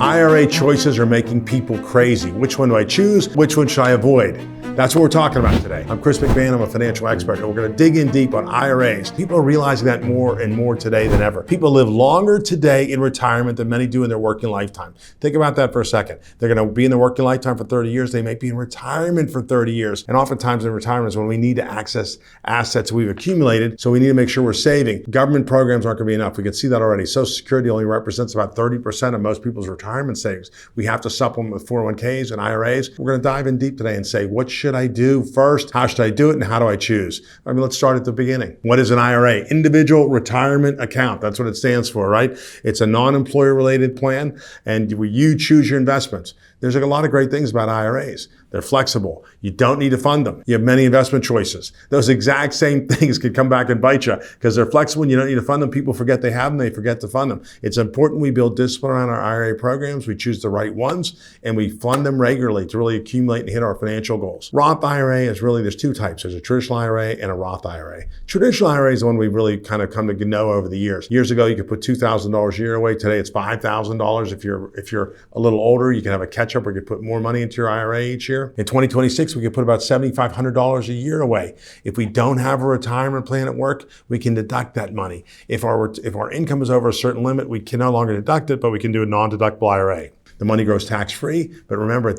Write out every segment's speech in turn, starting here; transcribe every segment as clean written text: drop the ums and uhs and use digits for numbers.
IRA choices are making people crazy. Which one do I choose? Which one should I avoid? That's what we're talking about today. I'm Chris McMahon, I'm a financial expert, and we're gonna dig in deep on IRAs. People are realizing that more and more today than ever. People live longer today in retirement than many do in their working lifetime. Think about that for a second. They're gonna be in their working lifetime for 30 years, they may be in retirement for 30 years. And oftentimes in retirement is when we need to access assets we've accumulated, so we need to make sure we're saving. Government programs aren't gonna be enough. We can see that already. Social Security only represents about 30% of most people's retirement savings. We have to supplement with 401ks and IRAs. We're gonna dive in deep today and say, what should I do first? How should I do it? And how do I choose? I mean, let's start at the beginning. What is an IRA? Individual Retirement Account. That's what it stands for, right? It's a non-employer related plan, and you choose your investments. There's a lot of great things about IRAs. They're flexible. You don't need to fund them. You have many investment choices. Those exact same things could come back and bite you because they're flexible and you don't need to fund them. People forget they have them. They forget to fund them. It's important we build discipline around our IRA programs. We choose the right ones and we fund them regularly to really accumulate and hit our financial goals. Roth IRA is really, there's two types. There's a traditional IRA and a Roth IRA. Traditional IRA is the one we've really kind of come to know over the years. Years ago, you could put $2,000 a year away. Today, it's $5,000. If you're a little older, you can have a catch-up where you could put more money into your IRA each year. In 2026, we could put about $7,500 a year away. If we don't have a retirement plan at work, we can deduct that money. If our income is over a certain limit, we can no longer deduct it, but we can do a non-deductible IRA. The money grows tax-free, but remember,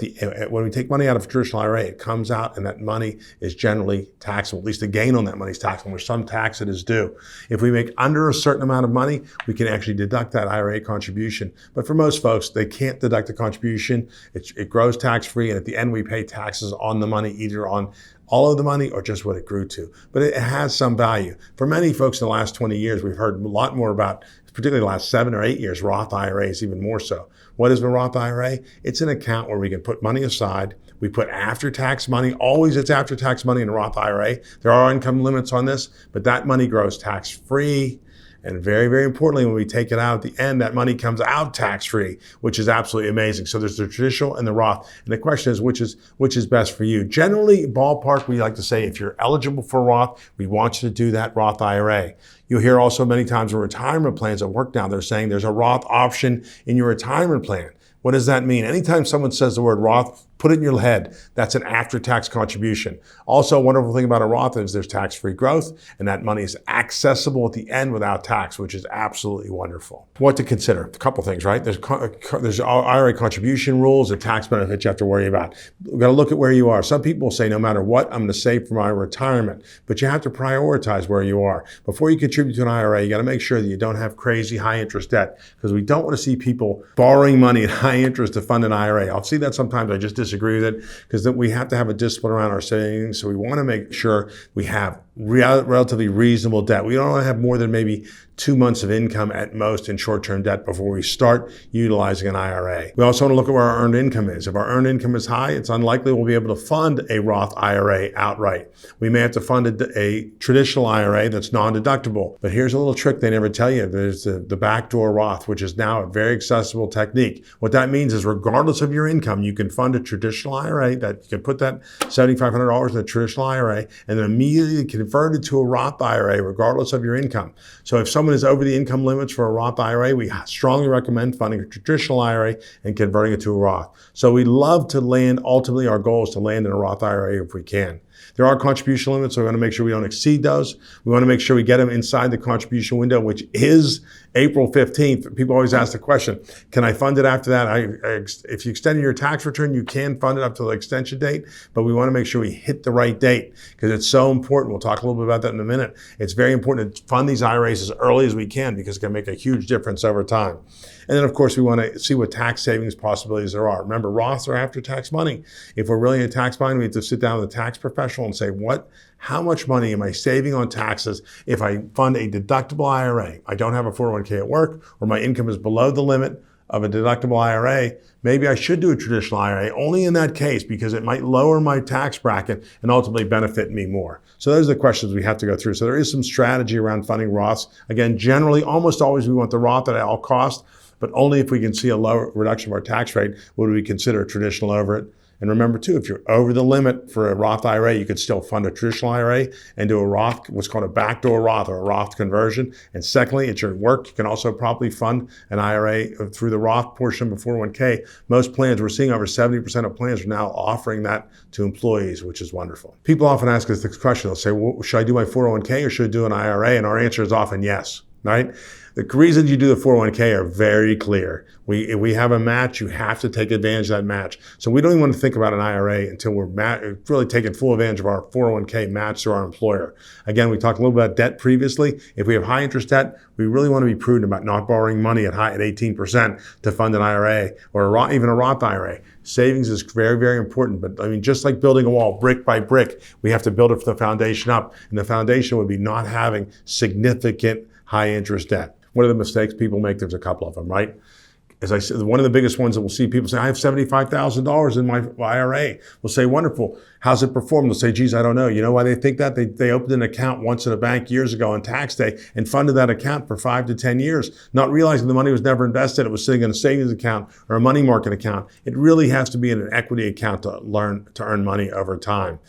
when we take money out of a traditional IRA, it comes out and that money is generally taxable. At least the gain on that money is taxable. There's some tax that is due. If we make under a certain amount of money, we can actually deduct that IRA contribution. But for most folks, they can't deduct the contribution. It grows tax-free, and at the end, we pay taxes on the money, either on all of the money or just what it grew to. But it has some value. For many folks in the last 20 years, we've heard a lot more about, particularly the last 7 or 8 years, Roth IRAs, even more so. What is a Roth IRA? It's an account where we can put money aside. We put after-tax money. Always it's after-tax money in a Roth IRA. There are income limits on this, but that money grows tax-free. And very, very importantly, when we take it out at the end, that money comes out tax-free, which is absolutely amazing. So there's the traditional and the Roth. And the question is, which is best for you? Generally, ballpark, we like to say, if you're eligible for Roth, we want you to do that Roth IRA. You'll hear also many times in retirement plans at work now, they're saying there's a Roth option in your retirement plan. What does that mean? Anytime someone says the word Roth, put it in your head. That's an after-tax contribution. Also, a wonderful thing about a Roth is there's tax-free growth, and that money is accessible at the end without tax, which is absolutely wonderful. What to consider? A couple things, right? There's IRA contribution rules and tax benefits you have to worry about. We've got to look at where you are. Some people say, no matter what, I'm going to save for my retirement, but you have to prioritize where you are. Before you contribute to an IRA, you got to make sure that you don't have crazy high interest debt, because we don't want to see people borrowing money at high interest to fund an IRA. I'll see that sometimes. I just disagree with it, because we have to have a discipline around our savings. So we want to make sure we have relatively reasonable debt. We don't want to have more than maybe 2 months of income at most in short-term debt before we start utilizing an IRA. We also want to look at where our earned income is. If our earned income is high, it's unlikely we'll be able to fund a Roth IRA outright. We may have to fund a traditional IRA that's non-deductible. But here's a little trick they never tell you. There's the backdoor Roth, which is now a very accessible technique. What that means is, regardless of your income, you can fund a traditional IRA, that you can put that $7,500 in a traditional IRA and then immediately convert it to a Roth IRA, regardless of your income. So if someone is over the income limits for a Roth IRA, we strongly recommend funding a traditional IRA and converting it to a Roth. So we love to land, ultimately our goal is to land in a Roth IRA if we can. There are contribution limits, so we want to make sure we don't exceed those. We want to make sure we get them inside the contribution window, which is April 15th. People always ask the question, can I fund it after that? If you extended your tax return, you can fund it up to the extension date, but we want to make sure we hit the right date, because it's so important. We'll talk a little bit about that in a minute. It's very important to fund these IRAs as early as we can, because it can make a huge difference over time. And then, of course, we want to see what tax savings possibilities there are. Remember, Roths are after-tax money. If we're really in a tax bind, we have to sit down with a tax professional and say, how much money am I saving on taxes if I fund a deductible IRA? I don't have a 401k at work, or my income is below the limit of a deductible IRA. Maybe I should do a traditional IRA, only in that case, because it might lower my tax bracket and ultimately benefit me more. So those are the questions we have to go through. So there is some strategy around funding Roths. Again, generally, almost always we want the Roth at all costs, but only if we can see a lower reduction of our tax rate would we consider a traditional over it. And remember too, if you're over the limit for a Roth IRA, you could still fund a traditional IRA and do a Roth, what's called a backdoor Roth or a Roth conversion. And secondly, at your work, you can also probably fund an IRA through the Roth portion of a 401k. Most plans, we're seeing over 70% of plans are now offering that to employees, which is wonderful. People often ask us this question. They'll say, well, should I do my 401k or should I do an IRA? And our answer is often yes, right? The reasons you do the 401k are very clear. If we have a match, you have to take advantage of that match. So we don't even want to think about an IRA until we're really taking full advantage of our 401k match through our employer. Again, we talked a little bit about debt previously. If we have high interest debt, we really want to be prudent about not borrowing money at 18% to fund an IRA or even a Roth IRA. Savings is very, very important. But I mean, just like building a wall brick by brick, we have to build it from the foundation up. And the foundation would be not having significant high interest debt. What are the mistakes people make? There's a couple of them, right? As I said, one of the biggest ones that we'll see people say, I have $75,000 in my IRA. We'll say, wonderful. How's it perform? They'll say, geez, I don't know. You know why they think that? They opened an account once at a bank years ago on tax day and funded that account for 5 to 10 years, not realizing the money was never invested. It was sitting in a savings account or a money market account. It really has to be in an equity account to earn money over time.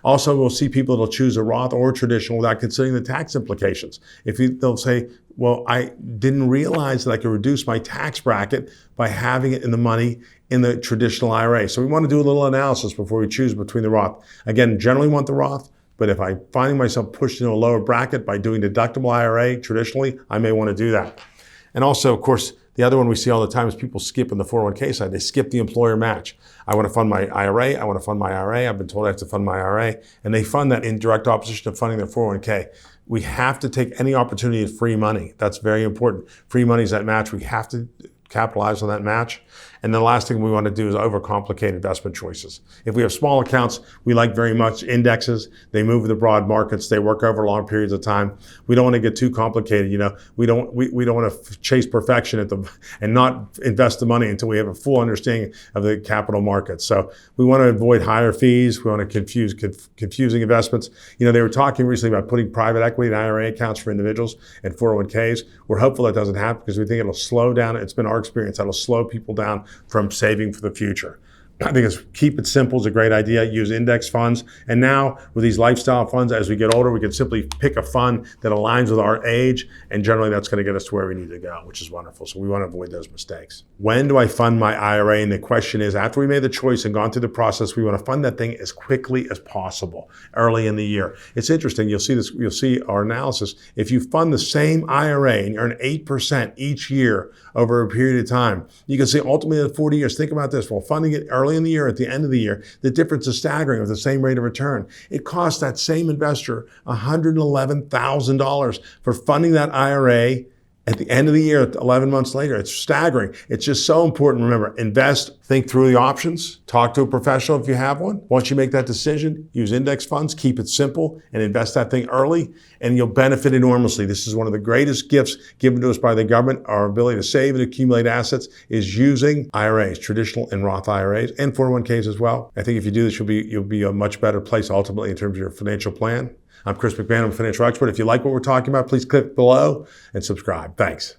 Also, we'll see people that'll choose a Roth or traditional without considering the tax implications. They'll say, well, I didn't realize that I could reduce my tax bracket by having it in the money in the traditional IRA. So we want to do a little analysis before we choose between the Roth. Again, generally want the Roth, but if I'm finding myself pushed into a lower bracket by doing deductible IRA traditionally, I may want to do that. And also, of course, the other one we see all the time is people skip in the 401k side. They skip the employer match. I want to fund my IRA. I want to fund my IRA. I've been told I have to fund my IRA. And they fund that in direct opposition to funding their 401k. We have to take any opportunity of free money. That's very important. Free money is that match. We have to capitalize on that match. And the last thing we want to do is overcomplicate investment choices. If we have small accounts, we like very much indexes. They move with the broad markets. They work over long periods of time. We don't want to get too complicated. We don't want to chase perfection and not invest the money until we have a full understanding of the capital markets. So we want to avoid higher fees. We want to confusing investments. They were talking recently about putting private equity in IRA accounts for individuals and 401ks. We're hopeful that doesn't happen because we think it'll slow down. It's been our experience that'll slow people down from saving for the future. I think keep it simple is a great idea. Use index funds. And now with these lifestyle funds, as we get older, we can simply pick a fund that aligns with our age. And generally that's going to get us to where we need to go, which is wonderful. So we want to avoid those mistakes. When do I fund my IRA? And the question is, after we made the choice and gone through the process, we want to fund that thing as quickly as possible early in the year. It's interesting. You'll see our analysis. If you fund the same IRA and you earn 8% each year over a period of time, you can see ultimately at 40 years, think about this. Well, funding it early in the year, at the end of the year, the difference is staggering with the same rate of return. It costs that same investor $111,000 for funding that IRA at the end of the year, 11 months later. It's staggering. It's just so important. Remember, invest, think through the options, talk to a professional if you have one. Once you make that decision, use index funds, keep it simple, and invest that thing early, and you'll benefit enormously. This is one of the greatest gifts given to us by the government. Our ability to save and accumulate assets is using IRAs, traditional and Roth IRAs, and 401ks as well. I think if you do this, you'll be a much better place ultimately in terms of your financial plan. I'm Chris McMahon. I'm a financial expert. If you like what we're talking about, please click below and subscribe. Thanks.